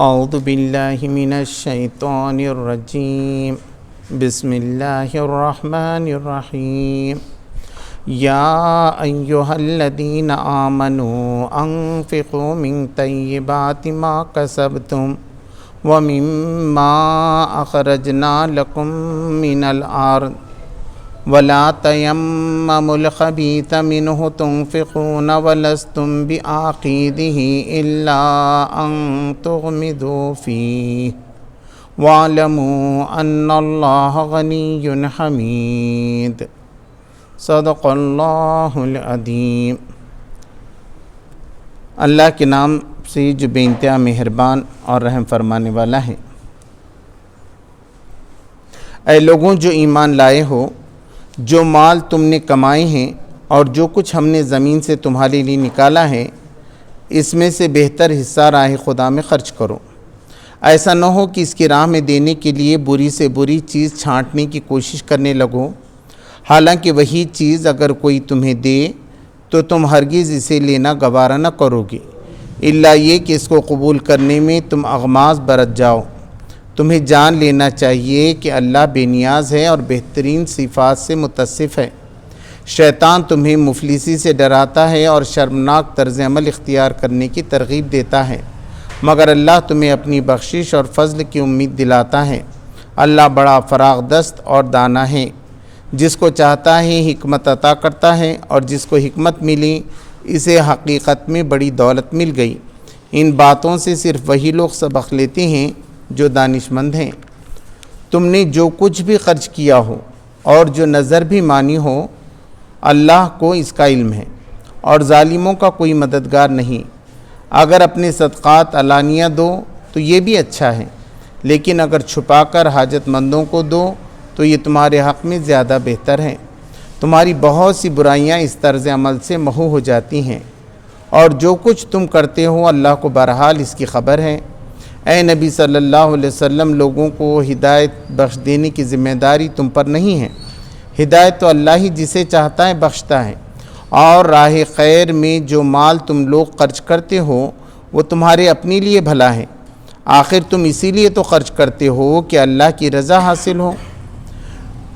اعوذ باللہ من الشیطان الرجیم بسم اللہ الرحمن الرحیم یا ایہا الذین آمنوا انفقوا من طیبات ما کسبتم ومما اخرجنا لکم من الارض ولا تیمموا الخبیث منہ تنفقون ولستم بآخذہ الا ان تغمضوا فیہ واعلموا ان اللہ غنی حمید صدق اللہ العظیم۔ اللہ کے نام سے جو بے انتہا مہربان اور رحم فرمانے والا ہے۔ اے لوگوں جو ایمان لائے ہو، جو مال تم نے کمائے ہیں اور جو کچھ ہم نے زمین سے تمہارے لیے نکالا ہے، اس میں سے بہتر حصہ راہ خدا میں خرچ کرو۔ ایسا نہ ہو کہ اس کی راہ میں دینے کے لیے بری سے بری چیز چھانٹنے کی کوشش کرنے لگو، حالانکہ وہی چیز اگر کوئی تمہیں دے تو تم ہرگز اسے لینا گوارا نہ کرو گے، الا یہ کہ اس کو قبول کرنے میں تم اغماض برت جاؤ۔ تمہیں جان لینا چاہیے کہ اللہ بے نیاز ہے اور بہترین صفات سے متصف ہے۔ شیطان تمہیں مفلسی سے ڈراتا ہے اور شرمناک طرز عمل اختیار کرنے کی ترغیب دیتا ہے، مگر اللہ تمہیں اپنی بخشش اور فضل کی امید دلاتا ہے۔ اللہ بڑا فراغ دست اور دانا ہے، جس کو چاہتا ہے حکمت عطا کرتا ہے، اور جس کو حکمت ملی اسے حقیقت میں بڑی دولت مل گئی۔ ان باتوں سے صرف وہی لوگ سبق لیتے ہیں جو دانش مند ہیں۔ تم نے جو کچھ بھی خرچ کیا ہو اور جو نظر بھی مانی ہو، اللہ کو اس کا علم ہے، اور ظالموں کا کوئی مددگار نہیں۔ اگر اپنے صدقات علانیہ دو تو یہ بھی اچھا ہے، لیکن اگر چھپا کر حاجت مندوں کو دو تو یہ تمہارے حق میں زیادہ بہتر ہے۔ تمہاری بہت سی برائیاں اس طرز عمل سے محو ہو جاتی ہیں، اور جو کچھ تم کرتے ہو اللہ کو بہرحال اس کی خبر ہے۔ اے نبی صلی اللہ علیہ وسلم، لوگوں کو ہدایت بخش دینے کی ذمہ داری تم پر نہیں ہے۔ ہدایت تو اللہ ہی جسے چاہتا ہے بخشتا ہے، اور راہ خیر میں جو مال تم لوگ خرچ کرتے ہو وہ تمہارے اپنے لیے بھلا ہے۔ آخر تم اسی لیے تو خرچ کرتے ہو کہ اللہ کی رضا حاصل ہو۔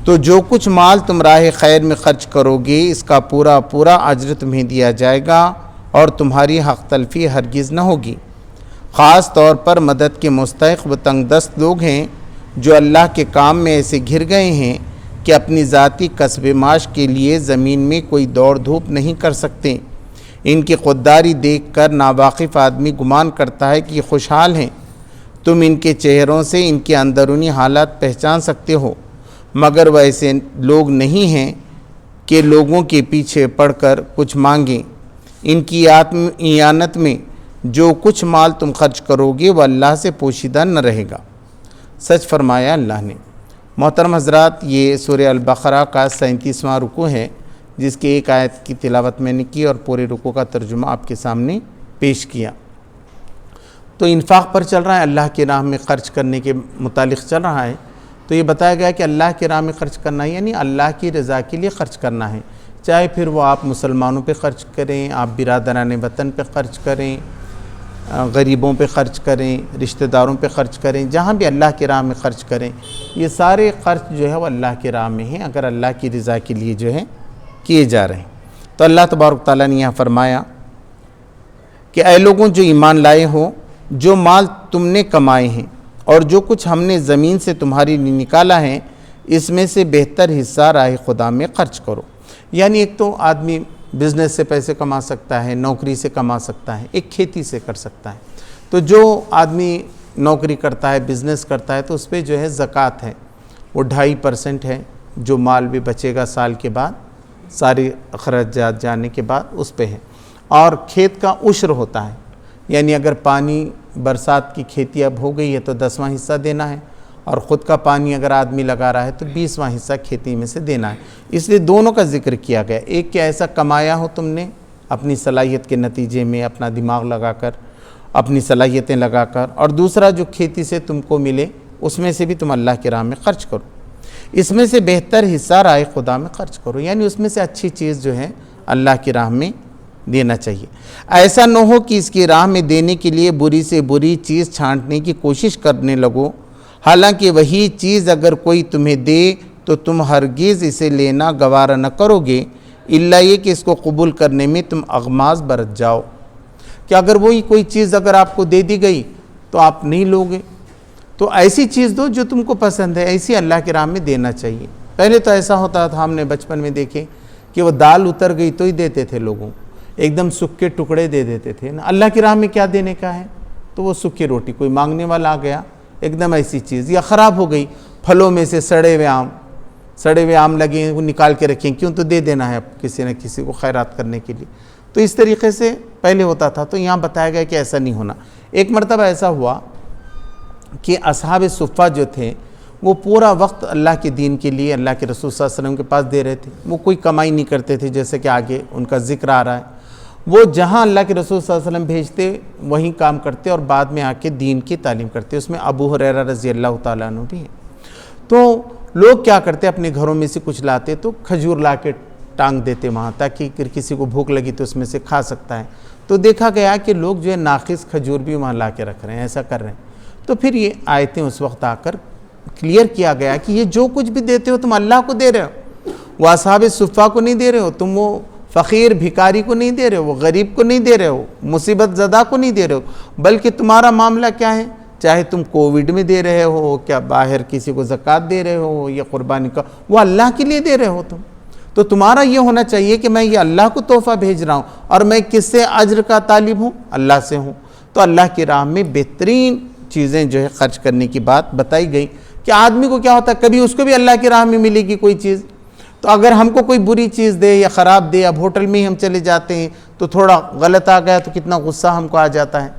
تو جو کچھ مال تم راہ خیر میں خرچ کرو گے اس کا پورا پورا اجر تمہیں دیا جائے گا، اور تمہاری حق تلفی ہرگز نہ ہوگی۔ خاص طور پر مدد کے مستحق و تنگ دست لوگ ہیں جو اللہ کے کام میں ایسے گھر گئے ہیں کہ اپنی ذاتی کسب معاش کے لیے زمین میں کوئی دوڑ دھوپ نہیں کر سکتے۔ ان کی خودداری دیکھ کر ناواقف آدمی گمان کرتا ہے کہ یہ خوشحال ہیں۔ تم ان کے چہروں سے ان کے اندرونی حالات پہچان سکتے ہو، مگر وہ ایسے لوگ نہیں ہیں کہ لوگوں کے پیچھے پڑ کر کچھ مانگیں۔ ان کی اعانت میں جو کچھ مال تم خرچ کرو گے وہ اللہ سے پوشیدہ نہ رہے گا۔ سچ فرمایا اللہ نے۔ محترم حضرات، یہ سورہ البقرہ کا 37واں رکوع ہے، جس کی ایک آیت کی تلاوت میں نے کی اور پورے رکوع کا ترجمہ آپ کے سامنے پیش کیا۔ تو انفاق پر چل رہا ہے، اللہ کی راہ میں خرچ کرنے کے متعلق چل رہا ہے۔ تو یہ بتایا گیا کہ اللہ کی راہ میں خرچ کرنا ہے، یعنی اللہ کی رضا کے لیے خرچ کرنا ہے، چاہے پھر وہ آپ مسلمانوں پہ خرچ کریں، آپ برادران وطن پہ خرچ کریں، غریبوں پہ خرچ کریں، رشتہ داروں پہ خرچ کریں، جہاں بھی اللہ کی راہ میں خرچ کریں۔ یہ سارے خرچ جو ہے وہ اللہ کی راہ میں ہیں، اگر اللہ کی رضا کے لیے جو ہے کیے جا رہے ہیں۔ تو اللہ تبارک تعالیٰ نے یہاں فرمایا کہ اے لوگوں جو ایمان لائے ہو، جو مال تم نے کمائے ہیں اور جو کچھ ہم نے زمین سے تمہارے لیے نکالا ہے، اس میں سے بہتر حصہ راہ خدا میں خرچ کرو۔ یعنی ایک تو آدمی بزنس سے پیسے کما سکتا ہے، نوکری سے کما سکتا ہے، ایک کھیتی سے کر سکتا ہے۔ تو جو آدمی نوکری کرتا ہے، بزنس کرتا ہے، تو اس پہ جو ہے زکوٰۃ ہے، وہ 2.5% ہے، جو مال بھی بچے گا سال کے بعد، سارے اخراجات جانے کے بعد اس پہ ہے۔ اور کھیت کا عشر ہوتا ہے، یعنی اگر پانی برسات کی کھیتی اب ہو گئی ہے تو 10واں حصہ دینا ہے، اور خود کا پانی اگر آدمی لگا رہا ہے تو 20واں حصہ کھیتی میں سے دینا ہے۔ اس لیے دونوں کا ذکر کیا گیا، ایک کہ ایسا کمایا ہو تم نے اپنی صلاحیت کے نتیجے میں، اپنا دماغ لگا کر، اپنی صلاحیتیں لگا کر، اور دوسرا جو کھیتی سے تم کو ملے اس میں سے بھی تم اللہ کی راہ میں خرچ کرو۔ اس میں سے بہتر حصہ راہ خدا میں خرچ کرو، یعنی اس میں سے اچھی چیز جو ہے اللہ کی راہ میں دینا چاہیے۔ ایسا نہ ہو کہ اس کی راہ میں دینے کے لیے بری سے بری چیز چھانٹنے کی کوشش کرنے لگو، حالانکہ وہی چیز اگر کوئی تمہیں دے تو تم ہرگز اسے لینا گوارا نہ کرو گے، الا یہ کہ اس کو قبول کرنے میں تم اغماض برت جاؤ، کہ اگر وہی کوئی چیز اگر آپ کو دے دی گئی تو آپ نہیں لوگے، تو ایسی چیز دو جو تم کو پسند ہے، ایسی اللہ کی راہ میں دینا چاہیے۔ پہلے تو ایسا ہوتا تھا، ہم نے بچپن میں دیکھے کہ وہ دال اتر گئی تو ہی دیتے تھے لوگوں، ایک دم سکے ٹکڑے دے دیتے تھے نا۔ اللہ کی راہ میں کیا دینے کا ہے؟ تو وہ سکی روٹی، کوئی مانگنے والا آ گیا ایک دم ایسی چیز، یا خراب ہو گئی، پھلوں میں سے سڑے ہوئے آم لگے ہیں، وہ نکال کے رکھیں، کیوں تو دے دینا ہے کسی نہ کسی کو خیرات کرنے کے لیے۔ تو اس طریقے سے پہلے ہوتا تھا، تو یہاں بتایا گیا کہ ایسا نہیں ہونا۔ ایک مرتبہ ایسا ہوا کہ اصحاب صفہ جو تھے وہ پورا وقت اللہ کے دین کے لیے اللہ کے رسول صلی اللہ علیہ وسلم کے پاس دے رہے تھے، وہ کوئی کمائی نہیں کرتے تھے، جیسے کہ آگے ان کا ذکر آ رہا ہے۔ وہ جہاں اللہ کے رسول صلی اللہ علیہ وسلم بھیجتے وہیں کام کرتے اور بعد میں آ کے دین کی تعلیم کرتے، اس میں ابو ہریرہ رضی اللہ تعالیٰ عنہ بھی ہیں۔ تو لوگ کیا کرتے، اپنے گھروں میں سے کچھ لاتے تو کھجور لا کے ٹانگ دیتے وہاں، تاکہ اگر کسی کو بھوک لگی تو اس میں سے کھا سکتا ہے۔ تو دیکھا گیا کہ لوگ جو ہے ناقص کھجور بھی وہاں لا کے رکھ رہے ہیں، ایسا کر رہے ہیں۔ تو پھر یہ آیتیں اس وقت آ کر کلیئر کیا گیا کہ یہ جو کچھ بھی دیتے ہو تم اللہ کو دے رہے ہو، وہ اصحاب صفہ کو نہیں دے رہے ہو، تم وہ فقیر بھکاری کو نہیں دے رہے ہو، وہ غریب کو نہیں دے رہے ہو، مصیبت زدہ کو نہیں دے رہے ہو، بلکہ تمہارا معاملہ کیا ہے، چاہے تم کووڈ میں دے رہے ہو، کیا باہر کسی کو زکوٰۃ دے رہے ہو یا قربانی کا، وہ اللہ کے لیے دے رہے ہو تم۔ تو تمہارا یہ ہونا چاہیے کہ میں یہ اللہ کو تحفہ بھیج رہا ہوں، اور میں کس سے اجر کا طالب ہوں؟ اللہ سے ہوں۔ تو اللہ کی راہ میں بہترین چیزیں جو ہے خرچ کرنے کی بات بتائی گئی کہ آدمی کو کیا ہوتا ہے، کبھی اس کو بھی اللہ کی راہ میں ملے گی کوئی چیز، تو اگر ہم کو کوئی بری چیز دے یا خراب دے، اب ہوٹل میں ہی ہم چلے جاتے ہیں تو تھوڑا غلط آ گیا تو کتنا غصہ ہم کو آ جاتا ہے،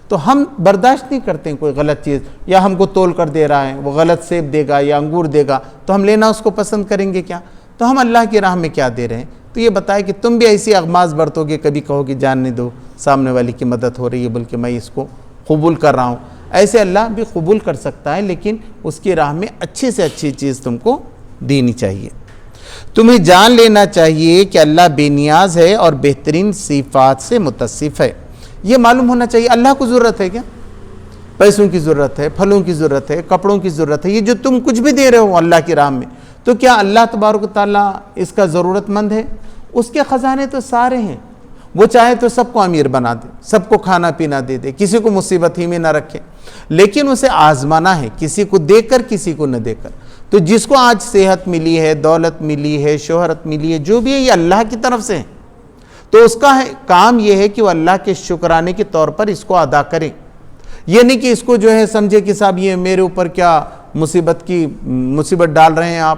تو ہم برداشت نہیں کرتے ہیں کوئی غلط چیز، یا ہم کو تول کر دے رہا ہے، وہ غلط سیب دے گا یا انگور دے گا تو ہم لینا اس کو پسند کریں گے کیا؟ تو ہم اللہ کی راہ میں کیا دے رہے ہیں؟ تو یہ بتائے کہ تم بھی ایسی اغماض برتو گے، کبھی کہو کہ جاننے دو سامنے والی کی مدد ہو رہی ہے بلکہ میں اس کو قبول کر رہا ہوں، ایسے اللہ بھی قبول کر سکتا ہے، لیکن اس کی راہ میں اچھی سے اچھی چیز تم کو دینی چاہیے۔ تمہیں جان لینا چاہیے کہ اللہ بے نیاز ہے اور بہترین صفات سے متصف ہے۔ یہ معلوم ہونا چاہیے اللہ کو ضرورت ہے کیا؟ پیسوں کی ضرورت ہے، پھلوں کی ضرورت ہے، کپڑوں کی ضرورت ہے، یہ جو تم کچھ بھی دے رہے ہو اللہ کی راہ میں، تو کیا اللہ تبارک و تعالیٰ اس کا ضرورت مند ہے؟ اس کے خزانے تو سارے ہیں، وہ چاہے تو سب کو امیر بنا دے، سب کو کھانا پینا دے دے، کسی کو مصیبت ہی میں نہ رکھے، لیکن اسے آزمانا ہے، کسی کو دے کر کسی کو نہ دے کر۔ تو جس کو آج صحت ملی ہے، دولت ملی ہے، شہرت ملی ہے، جو بھی ہے یہ اللہ کی طرف سے ہے، تو اس کا کام یہ ہے کہ وہ اللہ کے شکرانے کے طور پر اس کو ادا کرے، یہ نہیں کہ اس کو جو ہے سمجھے کہ صاحب یہ میرے اوپر کیا مصیبت ڈال رہے ہیں آپ،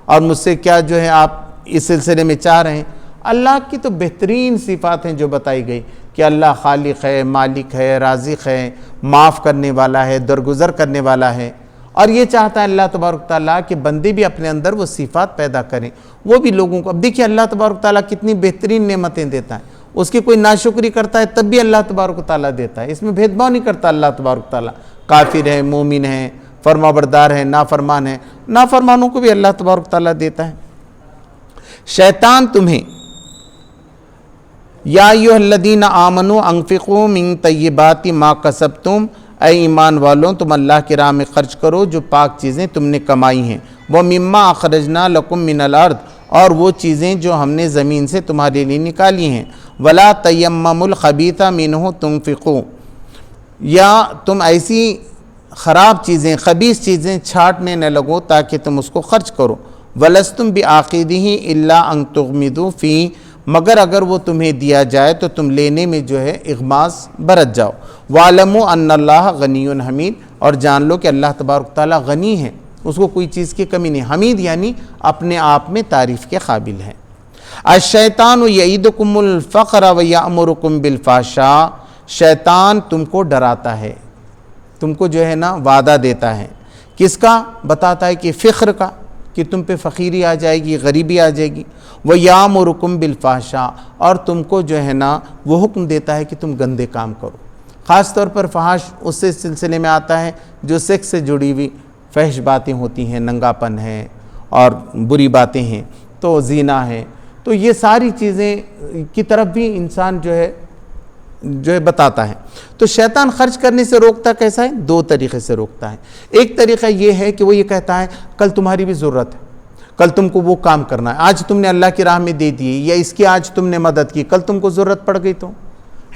اور مجھ سے کیا جو ہے آپ اس سلسلے میں چاہ رہے ہیں۔ اللہ کی تو بہترین صفات ہیں جو بتائی گئی کہ اللہ خالق ہے، مالک ہے، رازق ہے، معاف کرنے والا ہے، درگزر کرنے والا ہے، اور یہ چاہتا ہے اللہ تبارک تعالیٰ کہ بندے بھی اپنے اندر وہ صفات پیدا کریں، وہ بھی لوگوں کو۔ اب دیکھیے اللہ تبارک تعالیٰ کتنی بہترین نعمتیں دیتا ہے، اس کی کوئی ناشکری کرتا ہے تب بھی اللہ تبارک تعالیٰ دیتا ہے، اس میں بھید بھاؤ نہیں کرتا اللہ تبارک تعالیٰ، کافر ہے، مومن ہے، فرما بردار ہے، نافرمان ہے، نافرمانوں کو بھی اللہ تبارک تعالیٰ دیتا ہے۔ شیطان تمہیں یا ایھا الذین آمنوا انفقوا من طیبات ما کسبتم، اے ایمان والوں تم اللہ کی راہ میں خرچ کرو جو پاک چیزیں تم نے کمائی ہیں، وَمِمَّا أَخْرَجْنَا لَكُم مِّنَ الْأَرْضِ، اور وہ چیزیں جو ہم نے زمین سے تمہارے لیے نکالی ہیں، وَلَا تَيَمَّمُوا الْخَبِيثَ مِنْهُ تُنْفِقُونَ، یا تم ایسی خراب چیزیں، خبیث چیزیں چھانٹنے نہ لگو تاکہ تم اس کو خرچ کرو، وَلَسْتُمْ بِآخِذِهِ إِلَّا أَن تُغْمِضُوا فِيهِ، مگر اگر وہ تمہیں دیا جائے تو تم لینے میں جو ہے اغماض برت جاؤ، وَاعْلَمُوا أَنَّ اللَّهَ غَنِيٌّ حَمِيدٌ، اور جان لو کہ اللہ تبارک تعالیٰ غنی ہے، اس کو کوئی چیز کی کمی نہیں، حمید یعنی اپنے آپ میں تعریف کے قابل ہے۔ الشیطان یعیدکم الفقر ویأمرکم بالفحشاء، شیطان تم کو ڈراتا ہے، تم کو جو ہے نا وعدہ دیتا ہے، کس کا؟ بتاتا ہے کہ فخر کا، کہ تم پہ فقیری آ جائے گی، غریبی آ جائے گی، وَيَأْمُرُكُمْ بِالْفَحْشَاء، اور تم کو جو ہے نا وہ حکم دیتا ہے کہ تم گندے کام کرو، خاص طور پر فحش اس سے سلسلے میں آتا ہے جو سیکس سے جڑی ہوئی فحش باتیں ہوتی ہیں، ننگاپن ہے اور بری باتیں ہیں، تو زنا ہے، تو یہ ساری چیزیں کی طرف بھی انسان جو ہے بتاتا ہے۔ تو شیطان خرچ کرنے سے روکتا کیسا ہے؟ 2 طریقے سے روکتا ہے۔ ایک طریقہ یہ ہے کہ وہ یہ کہتا ہے کل تمہاری بھی ضرورت ہے، کل تم کو وہ کام کرنا ہے، آج تم نے اللہ کی راہ میں دے دی یا اس کی آج تم نے مدد کی، کل تم کو ضرورت پڑ گئی تو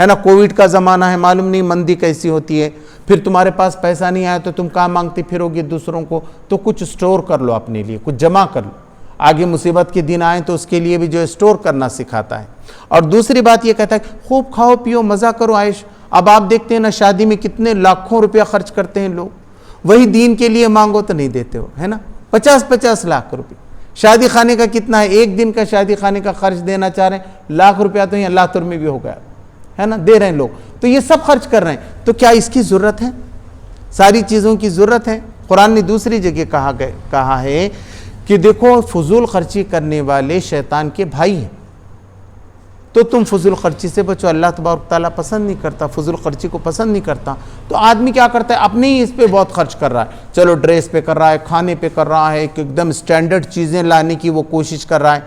ہے نا۔ کووڈ کا زمانہ ہے، معلوم نہیں مندی کیسی ہوتی ہے، پھر تمہارے پاس پیسہ نہیں آیا تو تم کہاں مانگتے پھرو گے دوسروں کو، تو کچھ سٹور کر لو اپنے لیے، کچھ جمع کر لو، آگے مصیبت کے دن آئیں تو اس کے لیے بھی جو سٹور کرنا سکھاتا ہے۔ اور دوسری بات یہ کہتا ہے خوب کھاؤ پیو مزہ کرو عائش۔ اب آپ دیکھتے ہیں نا شادی میں کتنے لاکھوں روپیہ خرچ کرتے ہیں لوگ، وہی دین کے لیے مانگو تو نہیں دیتے ہو، ہے نا، 50 لاکھ روپے۔ شادی خانے کا کتنا ہے؟ ایک دن کا شادی خانے کا خرچ دینا چاہ رہے ہیں، لاکھ روپیہ تو یہ اللہ تر میں بھی ہو گیا ہے نا، دے رہے ہیں لوگ، تو یہ سب خرچ کر رہے ہیں۔ تو کیا اس کی ضرورت ہے؟ ساری چیزوں کی ضرورت ہے۔ قرآن نے دوسری جگہ کہا ہے کہ دیکھو فضول خرچی کرنے والے شیطان کے بھائی ہیں، تو تم فضول خرچی سے بچو۔ اللہ تبارک تعالیٰ پسند نہیں کرتا، فضول خرچی کو پسند نہیں کرتا۔ تو آدمی کیا کرتا ہے؟ اپنے ہی اس پہ بہت خرچ کر رہا ہے، چلو ڈریس پہ کر رہا ہے، کھانے پہ کر رہا ہے، ایک دم سٹینڈرڈ چیزیں لانے کی وہ کوشش کر رہا ہے،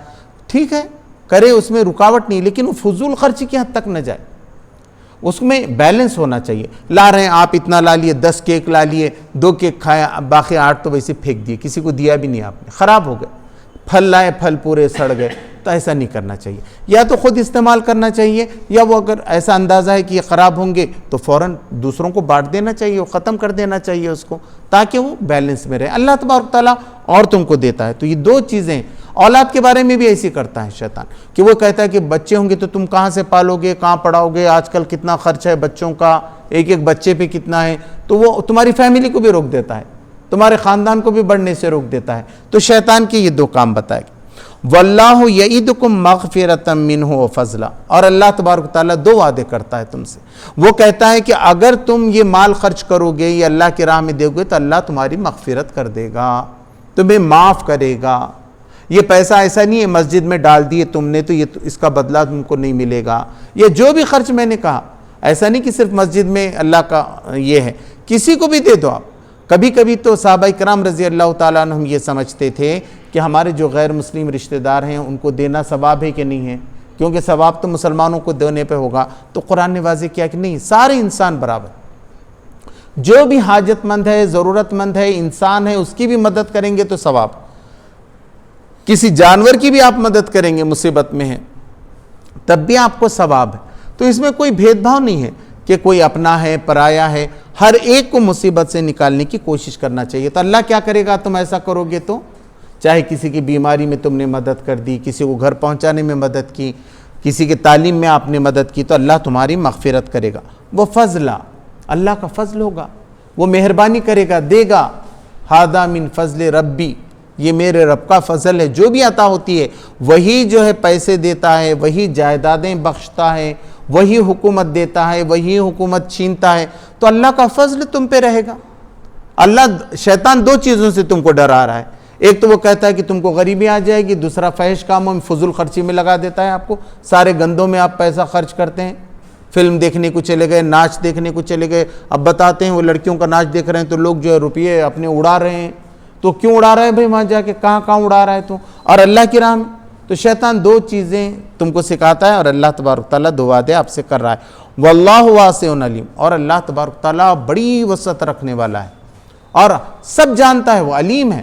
ٹھیک ہے کرے، اس میں رکاوٹ نہیں، لیکن وہ فضول خرچی کی حد تک نہ جائے، اس میں بیلنس ہونا چاہیے۔ لا رہے ہیں آپ اتنا لا لیے، 10 کیک لا لیے، 2 کیک کھایا، باقی 8 تو ویسے پھینک دیے، کسی کو دیا بھی نہیں آپ نے، خراب ہو گئے۔ پھل لائے، پھل پورے سڑ گئے، تو ایسا نہیں کرنا چاہیے۔ یا تو خود استعمال کرنا چاہیے، یا وہ اگر ایسا اندازہ ہے کہ یہ خراب ہوں گے تو فوراً دوسروں کو بانٹ دینا چاہیے، وہ ختم کر دینا چاہیے اس کو، تاکہ وہ بیلنس میں رہے۔ اللہ تبارک تعالیٰ اور تم کو دیتا ہے۔ تو یہ 2 چیزیں، اولاد کے بارے میں بھی ایسی کرتا ہے شیطان، کہ وہ کہتا ہے کہ بچے ہوں گے تو تم کہاں سے پالو گے، کہاں پڑھاؤ گے، آج کل کتنا خرچ ہے بچوں کا، ایک بچے پہ کتنا ہے، تو وہ تمہاری فیملی کو بھی روک دیتا ہے، تمہارے خاندان کو بھی بڑھنے سے روک دیتا ہے۔ تو شیطان کے یہ 2 کام بتائے گا۔ واللہ یعدکم مغفرۃ منہ وفضلا، اور اللہ تبارک تعالیٰ 2 وعدے کرتا ہے تم سے۔ وہ کہتا ہے کہ اگر تم یہ مال خرچ کرو گے، یہ اللہ کی راہ میں دو گے، تو اللہ تمہاری مغفرت کر دے گا، تمہیں معاف کرے گا۔ یہ پیسہ ایسا نہیں ہے مسجد میں ڈال دیے تم نے تو یہ اس کا بدلہ تم کو نہیں ملے گا، یہ جو بھی خرچ میں نے کہا، ایسا نہیں کہ صرف مسجد میں اللہ کا یہ ہے، کسی کو بھی دے دو آپ۔ کبھی کبھی تو صحابہ کرام رضی اللہ تعالیٰ عنہم یہ سمجھتے تھے کہ ہمارے جو غیر مسلم رشتہ دار ہیں ان کو دینا ثواب ہے کہ نہیں ہے، کیونکہ ثواب تو مسلمانوں کو دینے پہ ہوگا۔ تو قرآن نے واضح کیا کہ نہیں، سارے انسان برابر، جو بھی حاجت مند ہے، ضرورت مند ہے، انسان ہے، اس کی بھی مدد کریں گے تو ثواب، کسی جانور کی بھی آپ مدد کریں گے مصیبت میں ہے تب بھی آپ کو ثواب ہے۔ تو اس میں کوئی بھید بھاؤ نہیں ہے کہ کوئی اپنا ہے پرایا ہے، ہر ایک کو مصیبت سے نکالنے کی کوشش کرنا چاہیے۔ تو اللہ کیا کرے گا تم ایسا کرو گے تو؟ چاہے کسی کی بیماری میں تم نے مدد کر دی، کسی کو گھر پہنچانے میں مدد کی، کسی کے تعلیم میں آپ نے مدد کی، تو اللہ تمہاری مغفرت کرے گا۔ وہ فضلہ، اللہ کا فضل ہوگا، وہ مہربانی کرے گا، دے گا۔ ھذا من فضل ربی، یہ میرے رب کا فضل ہے، جو بھی عطا ہوتی ہے وہی جو ہے پیسے دیتا ہے، وہی جائیدادیں بخشتا ہے، وہی حکومت دیتا ہے، وہی حکومت چھینتا ہے، تو اللہ کا فضل تم پہ رہے گا۔ اللہ شیطان 2 چیزوں سے تم کو ڈرا رہا ہے، ایک تو وہ کہتا ہے کہ تم کو غریبی آ جائے گی، دوسرا فحش کاموں میں فضول خرچی میں لگا دیتا ہے آپ کو، سارے گندوں میں آپ پیسہ خرچ کرتے ہیں، فلم دیکھنے کو چلے گئے، ناچ دیکھنے کو چلے گئے، اب بتاتے ہیں وہ لڑکیوں کا ناچ دیکھ رہے ہیں تو لوگ جو ہے روپیے اپنے اڑا رہے ہیں، تو کیوں اڑا رہے ہیں بھائی، وہاں جا کے کہاں اڑا رہا ہے تو، اور اللہ کی راہ میں۔ تو شیطان 2 چیزیں تم کو سکھاتا ہے، اور اللہ تبارک تعالیٰ 2 وعدے آپ سے کر رہا ہے۔ واللہ واسع علیم، اور اللہ تبارک تعالیٰ بڑی وسعت رکھنے والا ہے اور سب جانتا ہے، وہ علیم ہے،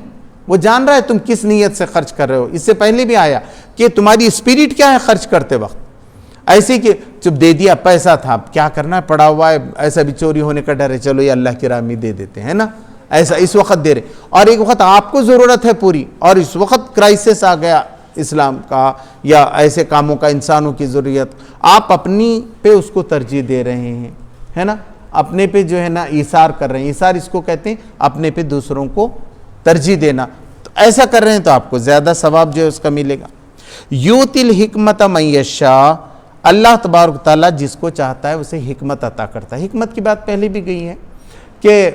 وہ جان رہا ہے تم کس نیت سے خرچ کر رہے ہو۔ اس سے پہلے بھی آیا کہ تمہاری اسپرٹ کیا ہے خرچ کرتے وقت، ایسے کہ جب دے دیا پیسہ تھا، اب کیا کرنا ہے، پڑا ہوا ہے، ایسا بھی چوری ہونے کا ڈر ہے، چلو یہ اللہ کی راہ میں دے دیتے ہیں نا، ایسا اس وقت دے رہے، اور ایک وقت آپ کو ضرورت ہے پوری، اور اس وقت کرائسس آ گیا اسلام کا یا ایسے کاموں کا، انسانوں کی ضرورت، آپ اپنی پہ اس کو ترجیح دے رہے ہیں، ہے نا، اپنے پہ جو ہے نا ایثار کر رہے ہیں، ایثار اس کو کہتے ہیں اپنے پہ دوسروں کو ترجیح دینا، تو ایسا کر رہے ہیں تو آپ کو زیادہ ثواب جو ہے اس کا ملے گا۔ یؤتی الحکمت من یشاء، اللہ تبارک تعالیٰ جس کو چاہتا ہے اسے حکمت عطا کرتا ہے۔ حکمت کی بات پہلے بھی گئی ہے کہ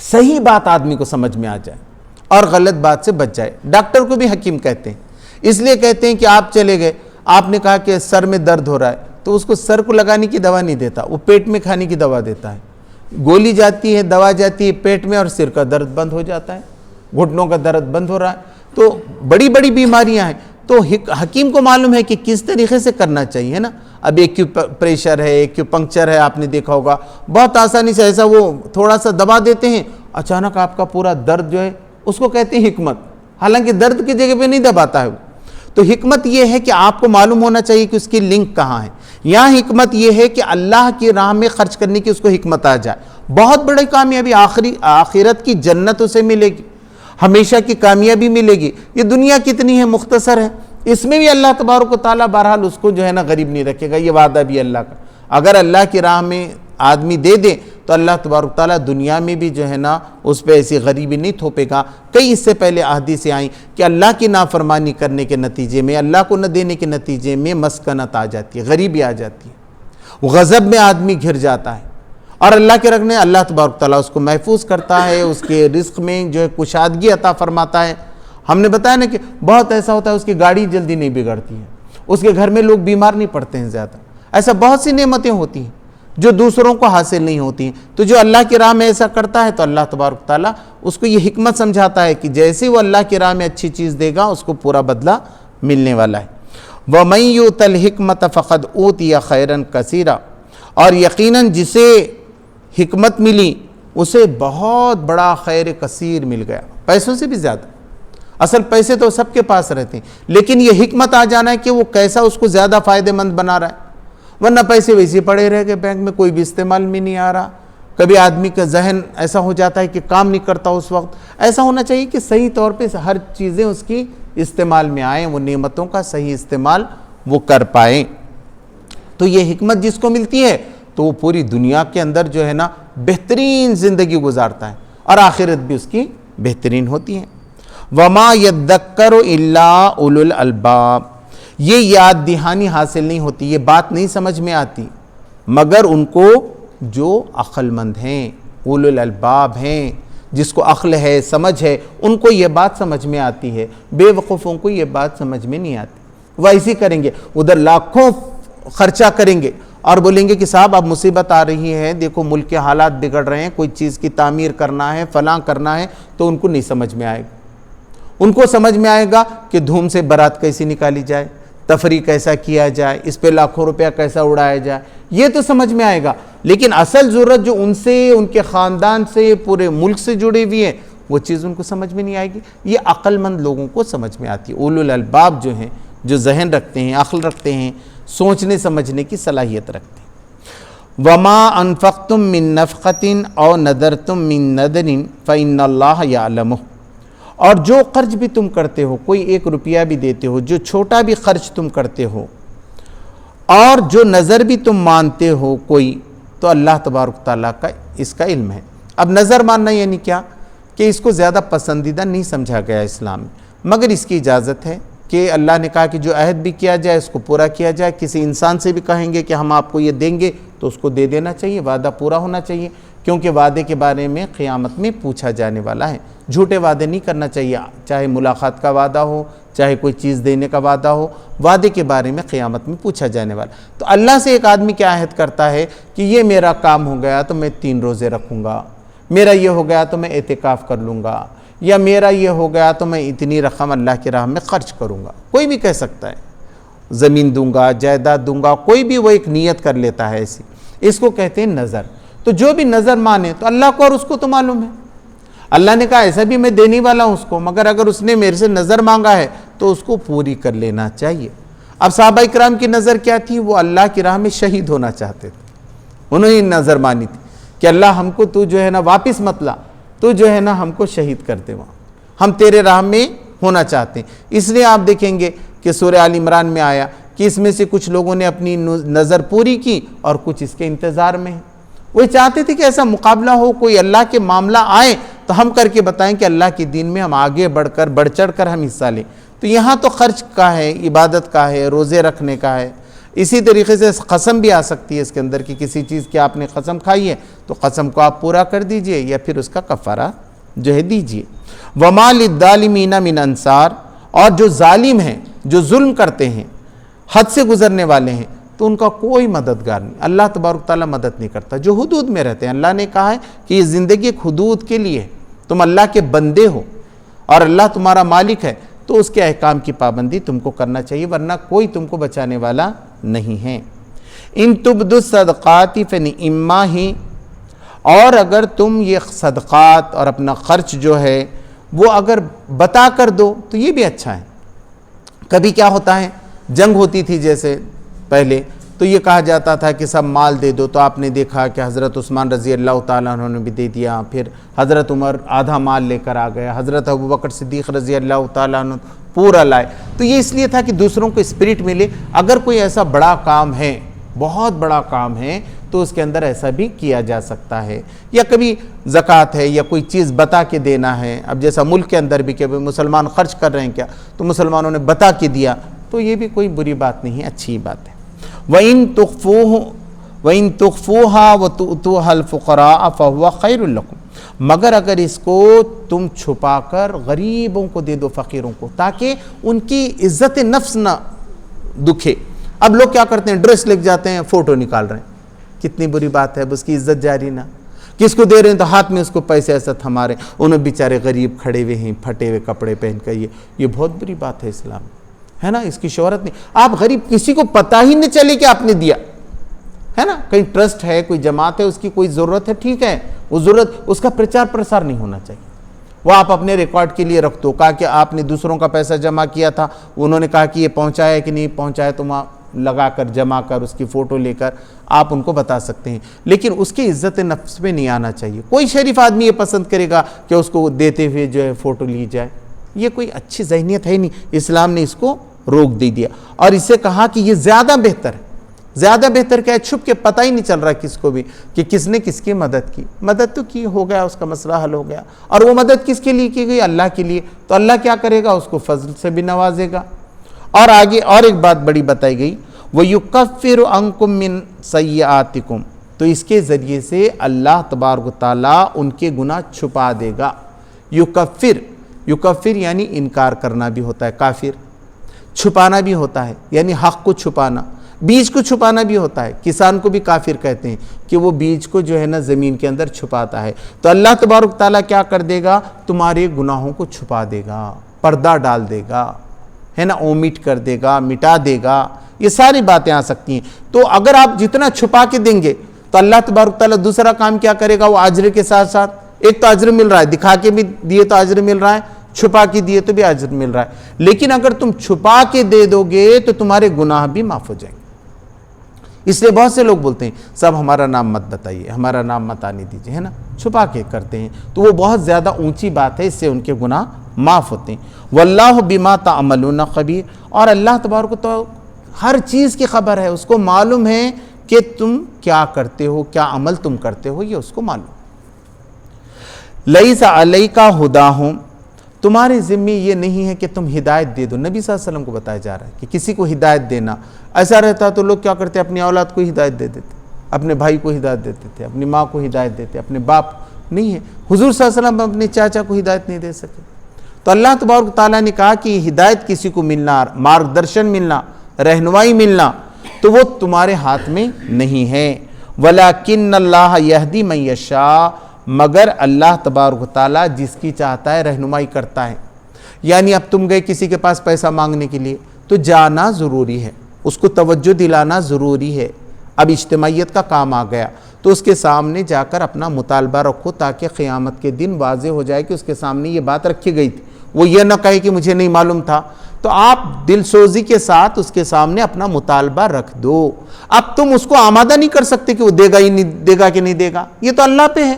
صحیح بات آدمی کو سمجھ میں آ جائے اور غلط بات سے بچ جائے۔ ڈاکٹر کو بھی حکیم کہتے ہیں، اس لیے کہتے ہیں کہ آپ چلے گئے، آپ نے کہا کہ سر میں درد ہو رہا ہے، تو اس کو سر کو لگانے کی دوا نہیں دیتا، وہ پیٹ میں کھانے کی دوا دیتا ہے، گولی جاتی ہے، دوا جاتی ہے پیٹ میں، اور سر کا درد بند ہو جاتا ہے، گھٹنوں کا درد بند ہو رہا ہے۔ تو بڑی بڑی بیماریاں ہیں، تو حکیم کو معلوم ہے کہ کس طریقے سے کرنا چاہیے نا. اب ایک کی پریشر ہے، ایک کی پنکچر ہے، آپ نے دیکھا ہوگا بہت آسانی سے ایسا وہ تھوڑا سا دبا دیتے ہیں، اچانک آپ کا پورا درد جو ہے اس کو کہتے ہیں حکمت، حالانکہ درد کی جگہ پہ نہیں دباتا ہے وہ. تو حکمت یہ ہے کہ آپ کو معلوم ہونا چاہیے کہ اس کی لنک کہاں ہے. یہاں حکمت یہ ہے کہ اللہ کی راہ میں خرچ کرنے کی اس کو حکمت آ جائے. بہت بڑی کامیابی آخرت کی جنت اسے ملے گی، ہمیشہ کی کامیابی ملے گی. یہ دنیا کتنی ہے، مختصر ہے، اس میں بھی اللہ تبارک و تعالیٰ بہرحال اس کو جو ہے نا غریب نہیں رکھے گا. یہ وعدہ بھی اللہ کا. اگر اللہ کی راہ میں آدمی دے دے تو اللہ تبارک و تعالیٰ دنیا میں بھی جو ہے نا اس پہ ایسی غریبی نہیں تھوپے گا. کئی اس سے پہلے احادیثیں آئیں کہ اللہ کی نافرمانی کرنے کے نتیجے میں، اللہ کو نہ دینے کے نتیجے میں مسکنت آ جاتی ہے، غریبی آ جاتی ہے، غضب میں آدمی گھر جاتا ہے. اور اللہ کے رکھنے اللہ تبارک و تعالیٰ اس کو محفوظ کرتا ہے، اس کے رزق میں جو ہے کشادگی عطا فرماتا ہے. ہم نے بتایا نا کہ بہت ایسا ہوتا ہے اس کی گاڑی جلدی نہیں بگڑتی ہے، اس کے گھر میں لوگ بیمار نہیں پڑتے ہیں زیادہ. ایسا بہت سی نعمتیں ہوتی ہیں جو دوسروں کو حاصل نہیں ہوتی ہیں. تو جو اللہ کی راہ میں ایسا کرتا ہے تو اللہ تبارک تعالیٰ اس کو یہ حکمت سمجھاتا ہے کہ جیسے وہ اللہ کی راہ میں اچھی چیز دے گا اس کو پورا بدلہ ملنے والا ہے. وَمَن يُؤْتَ الْحِكْمَةَ فَقَدْ أُوتِيَ خَيْرًا كَثِيرًا، اور یقیناً جسے حکمت ملی اسے بہت بڑا خیر کثیر مل گیا، پیسوں سے بھی زیادہ. اصل پیسے تو سب کے پاس رہتے ہیں، لیکن یہ حکمت آ جانا ہے کہ وہ کیسا اس کو زیادہ فائدہ مند بنا رہا ہے. ورنہ پیسے ویسے پڑے رہ گئے بینک میں، کوئی بھی استعمال میں نہیں آ رہا. کبھی آدمی کا ذہن ایسا ہو جاتا ہے کہ کام نہیں کرتا اس وقت. ایسا ہونا چاہیے کہ صحیح طور پہ ہر چیزیں اس کی استعمال میں آئیں، وہ نعمتوں کا صحیح استعمال وہ کر پائیں. تو یہ حکمت جس کو ملتی ہے تو وہ پوری دنیا کے اندر جو ہے نا بہترین زندگی گزارتا ہے، اور آخرت بھی اس کی بہترین ہوتی ہے. وَمَا يَذَّكَّرُ إِلَّا أُولُو الْأَلْبَابِ، یہ یاد دہانی حاصل نہیں ہوتی، یہ بات نہیں سمجھ میں آتی مگر ان کو جو عقل مند ہیں، اولو الالباب ہیں، جس کو عقل ہے، سمجھ ہے، ان کو یہ بات سمجھ میں آتی ہے. بے وقوفوں کو یہ بات سمجھ میں نہیں آتی. وہ ایسی کریں گے، ادھر لاکھوں خرچہ کریں گے اور بولیں گے کہ صاحب اب مصیبت آ رہی ہے، دیکھو ملک کے حالات بگڑ رہے ہیں، کوئی چیز کی تعمیر کرنا ہے، فلاں کرنا ہے، تو ان کو نہیں سمجھ میں آئے گا. ان کو سمجھ میں آئے گا کہ دھوم سے بارات کیسی نکالی جائے، تفریح کیسا کیا جائے، اس پہ لاکھوں روپیہ کیسا اڑایا جائے، یہ تو سمجھ میں آئے گا. لیکن اصل ضرورت جو ان سے، ان کے خاندان سے، پورے ملک سے جڑی ہوئی ہے، وہ چیز ان کو سمجھ میں نہیں آئے گی. یہ عقل مند لوگوں کو سمجھ میں آتی ہے. اولو الالباب جو ہیں، جو ذہن رکھتے ہیں، عقل رکھتے ہیں، سوچنے سمجھنے کی صلاحیت رکھتے ہیں. وَمَا أَنفَقْتُم مِّن نَفْقَةٍ أَوْ نَذَرْتُم مِّن نَذْرٍ فَإِنَّ اللَّهَ يَعْلَمُهُ، اور جو خرچ بھی تم کرتے ہو، کوئی 1 روپیہ بھی دیتے ہو، جو چھوٹا بھی خرچ تم کرتے ہو، اور جو نظر بھی تم مانتے ہو کوئی، تو اللہ تبارک تعالیٰ کا اس کا علم ہے. اب نظر ماننا یعنی کیا کہ اس کو زیادہ پسندیدہ نہیں سمجھا گیا اسلام میں، مگر اس کی اجازت ہے کہ اللہ نے کہا کہ جو عہد بھی کیا جائے اس کو پورا کیا جائے. کسی انسان سے بھی کہیں گے کہ ہم آپ کو یہ دیں گے تو اس کو دے دینا چاہیے، وعدہ پورا ہونا چاہیے، کیونکہ وعدے کے بارے میں قیامت میں پوچھا جانے والا ہے. جھوٹے وعدے نہیں کرنا چاہیے، چاہے ملاقات کا وعدہ ہو، چاہے کوئی چیز دینے کا وعدہ ہو، وعدے کے بارے میں قیامت میں پوچھا جانے والا. تو اللہ سے ایک آدمی کیا عہد کرتا ہے کہ یہ میرا کام ہو گیا تو میں 3 روزے رکھوں گا، میرا یہ ہو گیا تو میں اعتکاف کر لوں گا، یا میرا یہ ہو گیا تو میں اتنی رقم اللہ کی راہ میں خرچ کروں گا. کوئی بھی کہہ سکتا ہے زمین دوں گا، جائیداد دوں گا، کوئی بھی وہ ایک نیت کر لیتا ہے ایسی. اس کو کہتے ہیں نظر. تو جو بھی نظر مانے تو اللہ کو اور اس کو تو معلوم ہے. اللہ نے کہا ایسا بھی میں دینے والا ہوں اس کو، مگر اگر اس نے میرے سے نظر مانگا ہے تو اس کو پوری کر لینا چاہیے. اب صحابہ اکرام کی نظر کیا تھی؟ وہ اللہ کی راہ میں شہید ہونا چاہتے تھے. انہوں نے نظر مانی تھی کہ اللہ ہم کو تو جو ہے نا واپس مت لا، تو جو ہے نا ہم کو شہید کر دے، وہاں ہم تیرے راہ میں ہونا چاہتے ہیں. اس لیے آپ دیکھیں گے کہ سورہ آل عمران میں آیا کہ اس میں سے کچھ لوگوں نے اپنی نظر پوری کی اور کچھ اس کے انتظار میں ہیں. وہ چاہتے تھے کہ ایسا مقابلہ ہو، کوئی اللہ کے معاملہ آئے تو ہم کر کے بتائیں کہ اللہ کے دین میں ہم آگے بڑھ چڑھ کر ہم حصہ لیں. تو یہاں تو خرچ کا ہے، عبادت کا ہے، روزے رکھنے کا ہے. اسی طریقے سے قسم بھی آ سکتی ہے اس کے اندر کہ کسی چیز کی آپ نے قسم کھائی ہے تو قسم کو آپ پورا کر دیجئے یا پھر اس کا کفارہ جو ہے دیجئے. وَمَا لِلظَّالِمِينَ مِنْ أَنصَارٍ، اور جو ظالم ہیں، جو ظلم کرتے ہیں، حد سے گزرنے والے ہیں، تو ان کا کوئی مددگار نہیں. اللہ تبارک تعالیٰ مدد نہیں کرتا. جو حدود میں رہتے ہیں، اللہ نے کہا ہے کہ یہ زندگی ایک حدود کے لیے ہے، تم اللہ کے بندے ہو اور اللہ تمہارا مالک ہے، تو اس کے احکام کی پابندی تم کو کرنا چاہیے، ورنہ کوئی تم کو بچانے والا نہیں ہے۔ ان تبدوا الصدقات فنعما ہی، اور اگر تم یہ صدقات اور اپنا خرچ جو ہے وہ اگر بتا کر دو تو یہ بھی اچھا ہے۔ کبھی کیا ہوتا ہے، جنگ ہوتی تھی جیسے پہلے، تو یہ کہا جاتا تھا کہ سب مال دے دو، تو آپ نے دیکھا کہ حضرت عثمان رضی اللہ تعالیٰ عنہ نے بھی دے دیا، پھر حضرت عمر آدھا مال لے کر آ گئے، حضرت ابوبکر صدیق رضی اللہ تعالیٰ عنہ پورا لائے۔ تو یہ اس لیے تھا کہ دوسروں کو اسپرٹ ملے، اگر کوئی ایسا بڑا کام ہے، بہت بڑا کام ہے، تو اس کے اندر ایسا بھی کیا جا سکتا ہے۔ یا کبھی زکوٰۃ ہے یا کوئی چیز بتا کے دینا ہے، اب جیسا ملک کے اندر بھی کہ مسلمان خرچ کر رہے ہیں کیا، تو مسلمانوں نے بتا کے دیا، تو یہ بھی کوئی بری بات نہیں ہے، اچھی بات ہے۔ وَإِن تُخْفُوهَا وَتُؤْتُوهَا الْفُقَرَاءَ فَهُوَ خَيْرٌ لَكُمْ، مگر اگر اس کو تم چھپا کر غریبوں کو دے دو، فقیروں کو، تاکہ ان کی عزت نفس نہ دکھے۔ اب لوگ کیا کرتے ہیں، ڈریس لے جاتے ہیں، فوٹو نکال رہے ہیں، کتنی بری بات ہے، اس کی عزت جاری نہ، کس کو دے رہے ہیں تو ہاتھ میں اس کو پیسے ایسا تھما رہے ہیں، انہیں بیچارے غریب کھڑے ہوئے ہیں پھٹے ہوئے کپڑے پہن کر، یہ بہت بری بات ہے اسلام میں، ہے نا، اس کی شہرت نہیں، آپ غریب کسی کو پتہ ہی نہیں چلے کہ آپ نے دیا ہے نا، کہیں ٹرسٹ ہے، کوئی جماعت ہے، اس کی کوئی ضرورت ہے، ٹھیک ہے، وہ ضرورت، اس کا پرچار پرسار نہیں ہونا چاہیے، وہ آپ اپنے ریکارڈ کے لیے رکھ دو، کہا کہ آپ نے دوسروں کا پیسہ جمع کیا تھا، انہوں نے کہا کہ یہ پہنچایا ہے کہ نہیں پہنچایا، تو وہاں لگا کر جمع کر اس کی فوٹو لے کر آپ ان کو بتا سکتے ہیں، لیکن اس کی عزت نفس پہ نہیں آنا چاہیے۔ کوئی شریف آدمی یہ پسند کرے گا کہ اس کو دیتے ہوئے جو ہے فوٹو لی جائے، یہ کوئی اچھی ذہنیت ہے نہیں، اسلام نے اس کو روک دے دیا، اور اسے کہا کہ یہ زیادہ بہتر ہے۔ زیادہ بہتر کیا ہے، چھپ کے پتہ ہی نہیں چل رہا کس کو بھی کہ کس نے کس کی مدد کی، مدد تو کی، ہو گیا، اس کا مسئلہ حل ہو گیا، اور وہ مدد کس کے لیے کی گئی، اللہ کے لیے، تو اللہ کیا کرے گا، اس کو فضل سے بھی نوازے گا۔ اور آگے اور ایک بات بڑی بتائی گئی، وَيُكَفِّرُ عَنْكُم مِّن سَيِّئَاتِكُم، تو اس کے ذریعے سے اللہ تبارک و تعالیٰ ان کے گناہ چھپا دے گا۔ یکفر یعنی انکار کرنا بھی ہوتا ہے، کافر، چھپانا بھی ہوتا ہے یعنی حق کو چھپانا، بیج کو چھپانا بھی ہوتا ہے، کسان کو بھی کافر کہتے ہیں کہ وہ بیج کو جو ہے نا زمین کے اندر چھپاتا ہے، تو اللہ تبارک تعالیٰ کیا کر دے گا، تمہارے گناہوں کو چھپا دے گا، پردہ ڈال دے گا، ہے نا، اومٹ کر دے گا، مٹا دے گا، یہ ساری باتیں آ سکتی ہیں۔ تو اگر آپ جتنا چھپا کے دیں گے تو اللہ تبارک تعالیٰ دوسرا کام کیا کرے گا، وہ اجر کے ساتھ ساتھ، ایک تو اجر مل رہا ہے، دکھا کے بھی دیے تو اجر مل رہا ہے، چھپا کے دیے تو بھی اجر مل رہا ہے، لیکن اگر تم چھپا کے دے دو گے تو تمہارے گناہ بھی معاف ہو جائیں گے۔ اس لیے بہت سے لوگ بولتے ہیں صاحب ہمارا نام مت بتائیے، ہمارا نام مت آنے دیجیے، ہے نا، چھپا کے کرتے ہیں، تو وہ بہت زیادہ اونچی بات ہے، اس سے ان کے گناہ معاف ہوتے ہیں۔ واللہ بما تعملون خبیر، اور اللہ تبارک تو ہر چیز کی خبر ہے، اس کو معلوم ہے کہ تم کیا کرتے ہو، کیا عمل تم کرتے ہو، یہ اس کو معلوم۔ لیس علیک ھداھم، تمہارے ذمہ یہ نہیں ہے کہ تم ہدایت دے دو، نبی صلی اللہ علیہ وسلم کو بتایا جا رہا ہے کہ کسی کو ہدایت دینا، ایسا رہتا تو لوگ کیا کرتے، اپنی اولاد کو ہدایت دے دیتے، اپنے بھائی کو ہدایت دیتے تھے، اپنی ماں کو ہدایت دیتے، اپنے باپ نہیں ہے، حضور صلی اللہ علیہ وسلم اپنے چاچا کو ہدایت نہیں دے سکے، تو اللہ تبارک تعالیٰ نے کہا کہ ہدایت کسی کو ملنا، مارگدرشن ملنا، رہنمائی ملنا، تو وہ تمہارے ہاتھ میں نہیں ہے۔ وَلَكِنَّ اللَّهَ يَهْدِي مَن يَشَاءُ، مگر اللہ تبارک تعالیٰ جس کی چاہتا ہے رہنمائی کرتا ہے۔ یعنی اب تم گئے کسی کے پاس پیسہ مانگنے کے لیے تو جانا ضروری ہے، اس کو توجہ دلانا ضروری ہے، اب اجتماعیت کا کام آ گیا تو اس کے سامنے جا کر اپنا مطالبہ رکھو، تاکہ قیامت کے دن واضح ہو جائے کہ اس کے سامنے یہ بات رکھی گئی تھی، وہ یہ نہ کہے کہ مجھے نہیں معلوم تھا، تو آپ دل سوزی کے ساتھ اس کے سامنے اپنا مطالبہ رکھ دو۔ اب تم اس کو آمادہ نہیں کر سکتے کہ وہ دے گا ہی نہیں، دے گا کہ نہیں دے گا، یہ تو اللہ پہ ہے،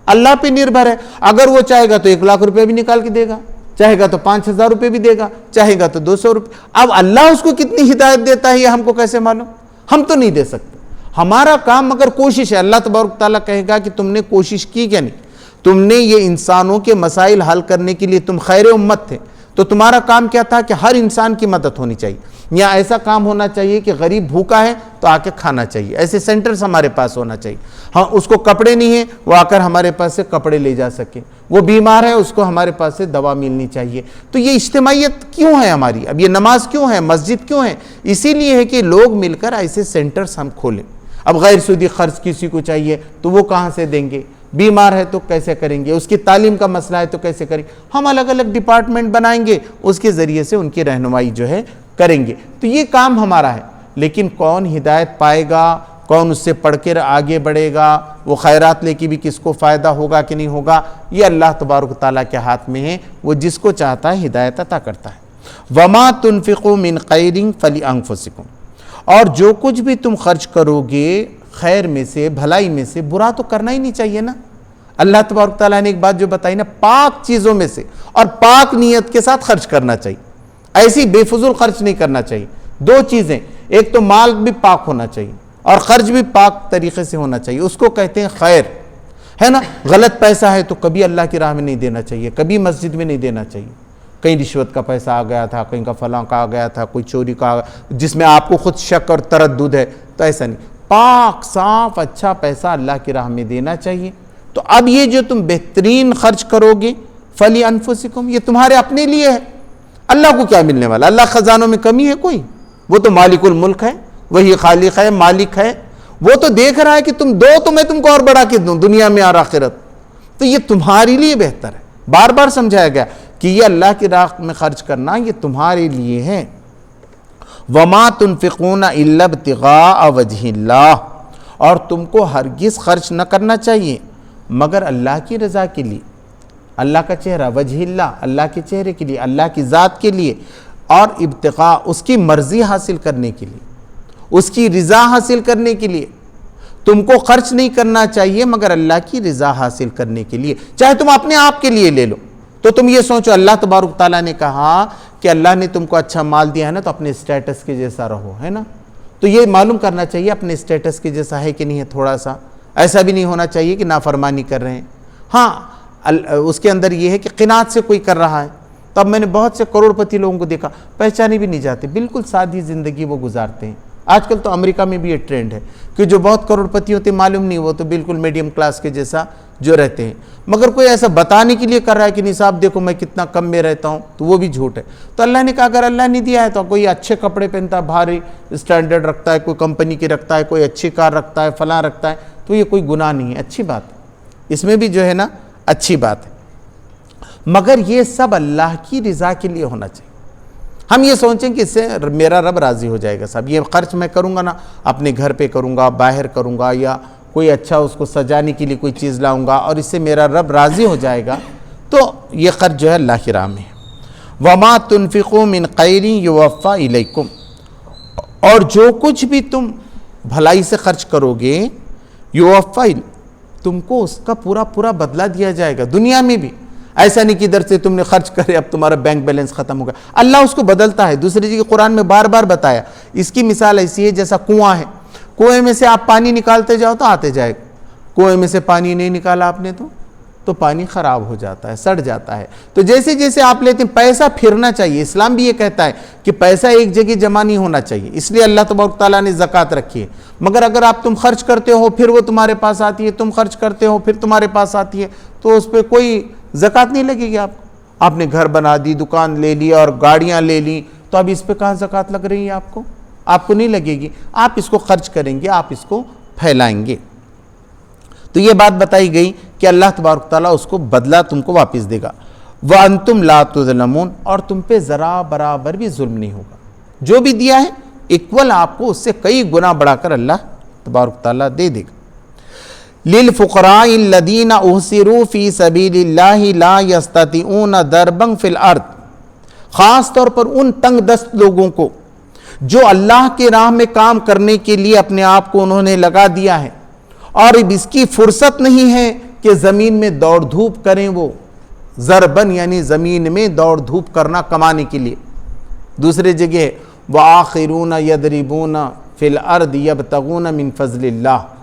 اللہ پہ نربھر ہے، اگر وہ چاہے گا تو 1,00,000 روپے بھی نکال کے دے گا، چاہے گا تو 5,000 روپے بھی دے گا، چاہے گا تو 200 روپے، اب اللہ اس کو کتنی ہدایت دیتا ہے یہ ہم کو کیسے معلوم، ہم تو نہیں دے سکتے، ہمارا کام مگر کوشش ہے، اللہ تبارک تعالیٰ کہے گا کہ تم نے کوشش کی کیا نہیں، تم نے یہ انسانوں کے مسائل حل کرنے کے لیے تم خیر امت تھے، تو تمہارا کام کیا تھا کہ ہر انسان کی مدد ہونی چاہیے، یا ایسا کام ہونا چاہیے کہ غریب بھوکا ہے تو آ کے کھانا چاہیے، ایسے سینٹرز ہمارے پاس ہونا چاہیے، ہاں اس کو کپڑے نہیں ہیں وہ آ کر ہمارے پاس سے کپڑے لے جا سکے، وہ بیمار ہے اس کو ہمارے پاس سے دوا ملنی چاہیے، تو یہ اجتماعیت کیوں ہے ہماری، اب یہ نماز کیوں ہے، مسجد کیوں ہے، اسی لیے ہے کہ لوگ مل کر ایسے سینٹرز ہم کھولیں۔ اب غیر سودی قرض کسی کو چاہیے تو وہ کہاں سے دیں گے، بیمار ہے تو کیسے کریں گے، اس کی تعلیم کا مسئلہ ہے تو کیسے کریں گے، ہم الگ الگ ڈپارٹمنٹ بنائیں گے، اس کے ذریعے سے ان کی رہنمائی جو ہے کریں گے۔ تو یہ کام ہمارا ہے، لیکن کون ہدایت پائے گا، کون اس سے پڑھ کر آگے بڑھے گا، وہ خیرات لے کے بھی کس کو فائدہ ہوگا کہ نہیں ہوگا، یہ اللہ تبارک و تعالیٰ کے ہاتھ میں ہے، وہ جس کو چاہتا ہے ہدایت عطا کرتا ہے۔ وَمَا تُنْفِقُوا مِنْ خَيْرٍ فَلِأَنفُسِكُمْ، اور جو کچھ بھی تم خرچ کرو گے خیر میں سے، بھلائی میں سے، برا تو کرنا ہی نہیں چاہیے نا۔ اللہ تبارک تعالیٰ نے ایک بات جو بتائی نا، پاک چیزوں میں سے اور پاک نیت کے ساتھ خرچ کرنا چاہیے، ایسی بے فضول خرچ نہیں کرنا چاہیے۔ دو چیزیں، ایک تو مال بھی پاک ہونا چاہیے اور خرچ بھی پاک طریقے سے ہونا چاہیے، اس کو کہتے ہیں خیر، ہے نا۔ غلط پیسہ ہے تو کبھی اللہ کی راہ میں نہیں دینا چاہیے، کبھی مسجد میں نہیں دینا چاہیے۔ کہیں رشوت کا پیسہ آ گیا تھا، کہیں کا فلاں کا آ گیا تھا، کوئی چوری کا آ گیا جس میں آپ کو خود شک اور تردد ہے، تو ایسا نہیں، پاک صاف اچھا پیسہ اللہ کی راہ میں دینا چاہیے۔ تو اب یہ جو تم بہترین خرچ کرو گے فَلِأَنفُسِكُمْ، یہ تمہارے اپنے لیے ہے، اللہ کو کیا ملنے والا، اللہ خزانوں میں کمی ہے کوئی، وہ تو مالک الملک ہے، وہی خالق ہے، مالک ہے، وہ تو دیکھ رہا ہے کہ تم دو تو میں تم کو اور بڑھا کے دوں دنیا میں اور آخرت، تو یہ تمہارے لیے بہتر ہے۔ بار بار سمجھایا گیا کہ یہ اللہ کی راہ میں خرچ کرنا یہ تمہارے لیے ہے۔ وَمَا تُنْفِقُونَ إِلَّا ابْتِغَاءَ وَجْهِ اللَّهِ، اور تم کو ہرگز خرچ نہ کرنا چاہیے مگر اللہ کی رضا کے لیے، اللہ کا چہرہ، وجہ اللہ، اللہ کے چہرے کے لیے، اللہ کی ذات کے لیے، اور ابتغاء اس کی مرضی حاصل کرنے کے لیے، اس کی رضا حاصل کرنے کے لیے۔ تم کو خرچ نہیں کرنا چاہیے مگر اللہ کی رضا حاصل کرنے کے لیے، چاہے تم اپنے آپ کے لیے لے لو، تو تم یہ سوچو اللہ تبارک تعالیٰ نے کہا کہ اللہ نے تم کو اچھا مال دیا ہے نا، تو اپنے اسٹیٹس کے جیسا رہو، ہے نا۔ تو یہ معلوم کرنا چاہیے اپنے اسٹیٹس کے جیسا ہے کہ نہیں ہے، تھوڑا سا ایسا بھی نہیں ہونا چاہیے کہ نافرمانی کر رہے ہیں۔ ہاں اس کے اندر یہ ہے کہ قناعت سے کوئی کر رہا ہے، تو اب میں نے بہت سے کروڑ پتی لوگوں کو دیکھا پہچانے بھی نہیں جاتے، بالکل سادی زندگی وہ گزارتے ہیں۔ آج کل تو امریکہ میں بھی یہ ٹرینڈ ہے کہ جو بہت کروڑ پتی ہوتے معلوم نہیں، وہ تو بالکل میڈیم کلاس کے جیسا جو رہتے ہیں، مگر کوئی ایسا بتانے کے لیے کر رہا ہے کہ نہیں صاحب دیکھو میں کتنا کم میں رہتا ہوں، تو وہ بھی جھوٹ ہے۔ تو اللہ نے کہا اگر اللہ نے دیا ہے تو کوئی اچھے کپڑے پہنتا ہے، بھاری اسٹینڈرڈ رکھتا ہے، کوئی کمپنی کی رکھتا ہے، کوئی اچھی کار رکھتا ہے، فلاں رکھتا ہے، تو یہ کوئی گناہ نہیں ہے، اچھی بات ہے، اس میں بھی جو ہے نا اچھی بات ہے، مگر یہ سب اللہ کی رضا کے لیے ہونا چاہیے۔ ہم یہ سوچیں کہ اس سے میرا رب راضی ہو جائے گا، صاحب یہ خرچ میں کروں گا نا، اپنے گھر پہ کروں گا، باہر کروں گا، یا کوئی اچھا اس کو سجانے کے لیے کوئی چیز لاؤں گا اور اس سے میرا رب راضی ہو جائے گا، تو یہ خرچ جو ہے اللہ کی راہ میں ہے۔ وَمَا تُنْفِقُوا مِنْ خَيْرٍ يُوَفَّى إِلَيْكُمْ، اور جو کچھ بھی تم بھلائی سے خرچ کرو گے، یوفا، تم کو اس کا پورا پورا بدلہ دیا جائے گا دنیا میں بھی۔ ایسا نہیں کہ ادھر سے تم نے خرچ کرے اب تمہارا بینک بیلنس ختم ہو گیا، اللہ اس کو بدلتا ہے۔ دوسری جگہ قرآن میں بار بار بتایا، اس کی مثال ایسی ہے جیسا کنواں ہے، کنویں میں سے آپ پانی نکالتے جاؤ تو آتے جائے گا، کنویں میں سے پانی نہیں نکالا آپ نے تو پانی خراب ہو جاتا ہے، سڑ جاتا ہے۔ تو جیسے جیسے آپ لیتے ہیں پیسہ پھرنا چاہیے، اسلام بھی یہ کہتا ہے کہ پیسہ ایک جگہ جمع نہیں ہونا چاہیے، اس لیے اللہ تبارک تعالیٰ نے زکوٰۃ رکھی ہے۔ مگر اگر آپ تم خرچ کرتے ہو پھر وہ تمہارے پاس آتی ہے، تم خرچ کرتے ہو پھر تمہارے پاس آتی ہے، تو اس پہ کوئی زکوٰۃ نہیں لگے گی آپ کو۔ آپ نے گھر بنا دی، دکان لے لی اور گاڑیاں لے لی، تو اب اس پہ کہاں زکوٰۃ لگ رہی ہے آپ کو نہیں لگے گی۔ آپ اس کو خرچ کریں گے، آپ اس کو پھیلائیں گے۔ تو یہ بات بتائی گئی کہ اللہ تبارک تعالیٰ اس کو بدلہ تم کو واپس دے گا۔ وَأَنْتُمْ لَا تُظْلَمُونَ، اور تم پہ ذرا برابر بھی ظلم نہیں ہوگا، جو بھی دیا ہے ایکول آپ کو اس سے کئی گنا بڑھا کر اللہ تبارک تعالیٰ دے دے گا۔ لِلْفُقَرَاءِ الَّذِينَ أُحْصِرُوا فِي سَبِيلِ اللَّهِ لَا يَسْتَطِيعُونَ ضَرْبًا فِي الْأَرْضِ، خاص طور پر ان تنگ دست لوگوں کو جو اللہ کے راہ میں کام کرنے کے لیے اپنے آپ کو انہوں نے لگا دیا ہے اور اب اس کی فرصت نہیں ہے کہ زمین میں دوڑ دھوپ کریں، وہ ضربن یعنی زمین میں دوڑ دھوپ کرنا کمانے کے لیے۔ دوسرے جگہ وَآخِرُونَ يَضْرِبُونَ فِي الْأَرْضِ يَبْتَغُونَ مِنْ فَضْلِ اللَّهِ،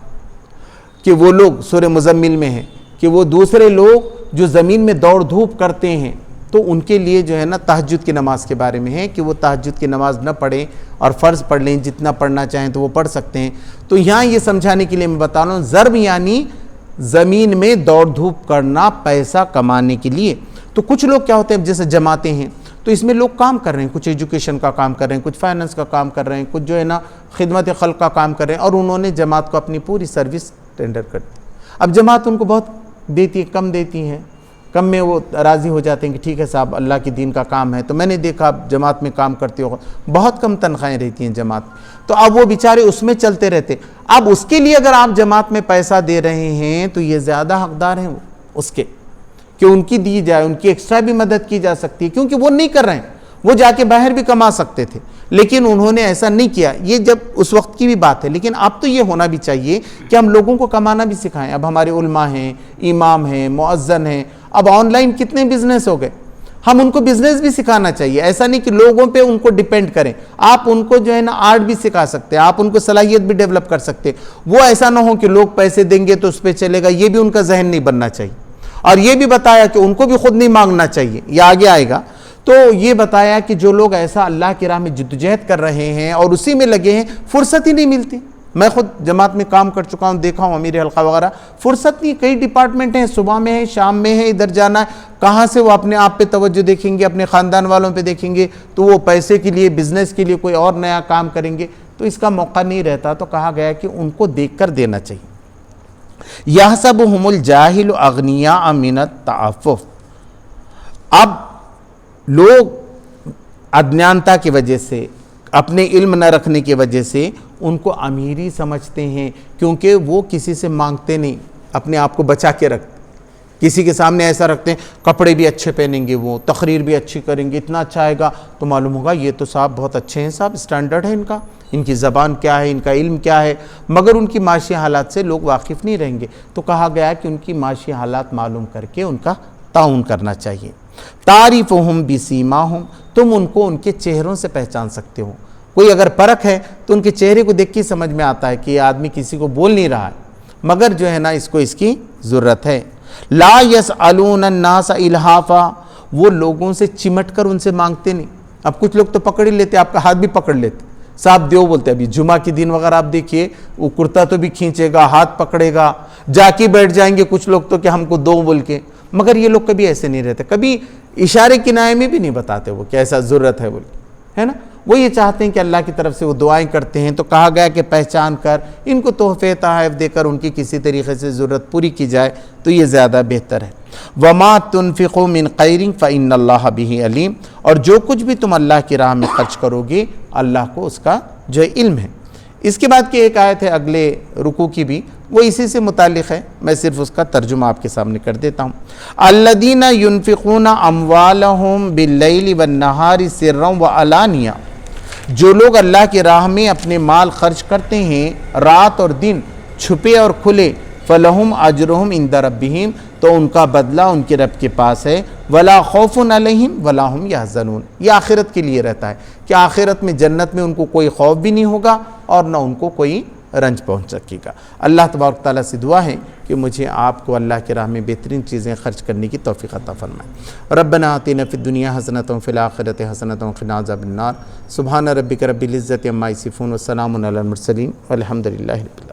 کہ وہ لوگ سورہ مزمل میں ہے کہ وہ دوسرے لوگ جو زمین میں دوڑ دھوپ کرتے ہیں، تو ان کے لیے جو ہے نا تہجد کی نماز کے بارے میں ہے کہ وہ تہجد کی نماز نہ پڑھیں اور فرض پڑھ لیں، جتنا پڑھنا چاہیں تو وہ پڑھ سکتے ہیں۔ تو یہاں یہ سمجھانے کے لیے میں بتا رہا ہوں، ضرب یعنی زمین میں دوڑ دھوپ کرنا پیسہ کمانے کے لیے۔ تو کچھ لوگ کیا ہوتے ہیں جیسے جماعتیں ہیں، تو اس میں لوگ کام کر رہے ہیں، کچھ ایجوکیشن کا کام کر رہے ہیں، کچھ فائننس کا کام کر رہے ہیں، کچھ جو ہے نا خدمت خلق کا کام کر رہے ہیں، اور انہوں نے جماعت کو اپنی پوری سروس ٹینڈر کر دی۔ اب جماعت ان کو بہت دیتی ہے، کم دیتی ہیں، کم میں وہ راضی ہو جاتے ہیں کہ ٹھیک ہے صاحب اللہ کی دین کا کام ہے۔ تو میں نے دیکھا آپ جماعت میں کام کرتے ہو، بہت کم تنخواہیں رہتی ہیں جماعت، تو اب وہ بیچارے اس میں چلتے رہتے۔ اب اس کے لیے اگر آپ جماعت میں پیسہ دے رہے ہیں تو یہ زیادہ حقدار ہیں اس کے کہ ان کی دی جائے، ان کی ایکسٹرا بھی مدد کی جا سکتی ہے، کیونکہ وہ نہیں کر رہے ہیں، وہ جا کے باہر بھی کما سکتے تھے لیکن انہوں نے ایسا نہیں کیا۔ یہ جب اس وقت کی بھی بات ہے، لیکن اب تو یہ ہونا بھی چاہیے کہ ہم لوگوں کو کمانا بھی سکھائیں۔ اب ہمارے علماء ہیں، امام ہیں، مؤذن ہیں، اب آن لائن کتنے بزنس ہو گئے، ہم ان کو بزنس بھی سکھانا چاہیے۔ ایسا نہیں کہ لوگوں پہ ان کو ڈیپینڈ کریں، آپ ان کو جو ہے نا آرٹ بھی سکھا سکتے ہیں، آپ ان کو صلاحیت بھی ڈیولپ کر سکتے ہیں۔ وہ ایسا نہ ہو کہ لوگ پیسے دیں گے تو اس پہ چلے گا، یہ بھی ان کا ذہن نہیں بننا چاہیے۔ اور یہ بھی بتایا کہ ان کو بھی خود نہیں مانگنا چاہیے، یہ آگے آئے گا۔ تو یہ بتایا کہ جو لوگ ایسا اللہ کی راہ میں جدوجہد کر رہے ہیں اور اسی میں لگے ہیں، فرصت ہی نہیں ملتی۔ میں خود جماعت میں کام کر چکا ہوں، دیکھا ہوں امیر حلقہ وغیرہ، فرصت نہیں، کئی ڈپارٹمنٹ ہیں، صبح میں ہے، شام میں ہے، ادھر جانا ہے، کہاں سے وہ اپنے آپ پہ توجہ دیکھیں گے، اپنے خاندان والوں پہ دیکھیں گے، تو وہ پیسے کے لیے، بزنس کے لیے کوئی اور نیا کام کریں گے، تو اس کا موقع نہیں رہتا۔ تو کہا گیا کہ ان کو دیکھ کر دینا چاہیے۔ یحسبهم الجاہل اغنیاء من التعفف، اب لوگ اجنانتا کی وجہ سے، اپنے علم نہ رکھنے کی وجہ سے ان کو امیری سمجھتے ہیں، کیونکہ وہ کسی سے مانگتے نہیں، اپنے آپ کو بچا کے رکھتے، کسی کے سامنے ایسا رکھتے ہیں، کپڑے بھی اچھے پہنیں گے، وہ تقریر بھی اچھی کریں گے، اتنا اچھا آئے گا تو معلوم ہوگا یہ تو صاحب بہت اچھے ہیں، صاحب اسٹینڈرڈ ہے ان کا، ان کی زبان کیا ہے، ان کا علم کیا ہے، مگر ان کی معاشی حالات سے لوگ واقف نہیں رہیں گے۔ تو کہا گیا کہ ان کی معاشی حالات معلوم کر کے ان کا تعاون کرنا چاہیے۔ تعریفہم بسیماہم، تم ان کو ان کے چہروں سے پہچان سکتے ہو۔ کوئی اگر پرکھ ہے تو ان کے چہرے کو دیکھ کے سمجھ میں آتا ہے کہ یہ آدمی کسی کو بول نہیں رہا ہے، مگر جو ہے نا اس کو اس کی ضرورت ہے۔ لا یسألون الناس الحافا، وہ لوگوں سے چمٹ کر ان سے مانگتے نہیں۔ اب کچھ لوگ تو پکڑ ہی لیتے، آپ کا ہاتھ بھی پکڑ لیتے، صاحب دیو بولتے۔ ابھی جمعہ کی دن وغیرہ آپ دیکھیے، وہ کرتا تو بھی کھینچے گا، ہاتھ پکڑے گا، جا کے بیٹھ جائیں گے کچھ لوگ تو کہ ہم کو دو بول کے، مگر یہ لوگ کبھی ایسے نہیں رہتے، کبھی اشارے کنائے میں بھی نہیں بتاتے وہ کہ ایسا ضرورت ہے بول کے، ہے نا۔ وہ یہ چاہتے ہیں کہ اللہ کی طرف سے وہ دعائیں کرتے ہیں، تو کہا گیا کہ پہچان کر ان کو تحفے تحائف دے کر ان کی کسی طریقے سے ضرورت پوری کی جائے تو یہ زیادہ بہتر ہے۔ وَمَا تُنْفِقُوا مِنْ خَيْرٍ فَإِنَّ اللَّهَ بِهِ علیم، اور جو کچھ بھی تم اللہ کی راہ میں خرچ کرو گے اللہ کو اس کا جو ہے علم ہے۔ اس کے بعد کی ایک آیت ہے اگلے رکوع کی بھی، وہ اسی سے متعلق ہے، میں صرف اس کا ترجمہ آپ کے سامنے کر دیتا ہوں۔ الَّذِينَ يُنْفِقُونَ أَمْوَالَهُمْ بِاللَّيْلِ وَالنَّهَارِ سِرًّا وَعَلَانِيَةً، جو لوگ اللہ کی راہ میں اپنے مال خرچ کرتے ہیں رات اور دن، چھپے اور کھلے، فَلَهُمْ أَجْرُهُمْ عِنْدَ رَبِّهِمْ، تو ان کا بدلہ ان کے رب کے پاس ہے، وَلَا خَوْفٌ عَلَيْهِمْ وَلَا هُمْ يَحْزَنُونَ، یہ آخرت کے لیے رہتا ہے کہ آخرت میں جنت میں ان کو کوئی خوف بھی نہیں ہوگا اور نہ ان کو کوئی رنج پہنچ سکے گا۔ اللہ تبارک تعالیٰ سے دعا ہے کہ مجھے آپ کو اللہ کے راہ میں بہترین چیزیں خرچ کرنے کی توفیق عطا فرمائے۔ ربنا آتنا فی الدنیا حسنۃ وفی الآخرۃ حسنۃ وقنا عذاب النار۔ سبحان ربک رب العزۃ عما یصفون وسلام علی المرسلین والحمد للہ رب العالمین۔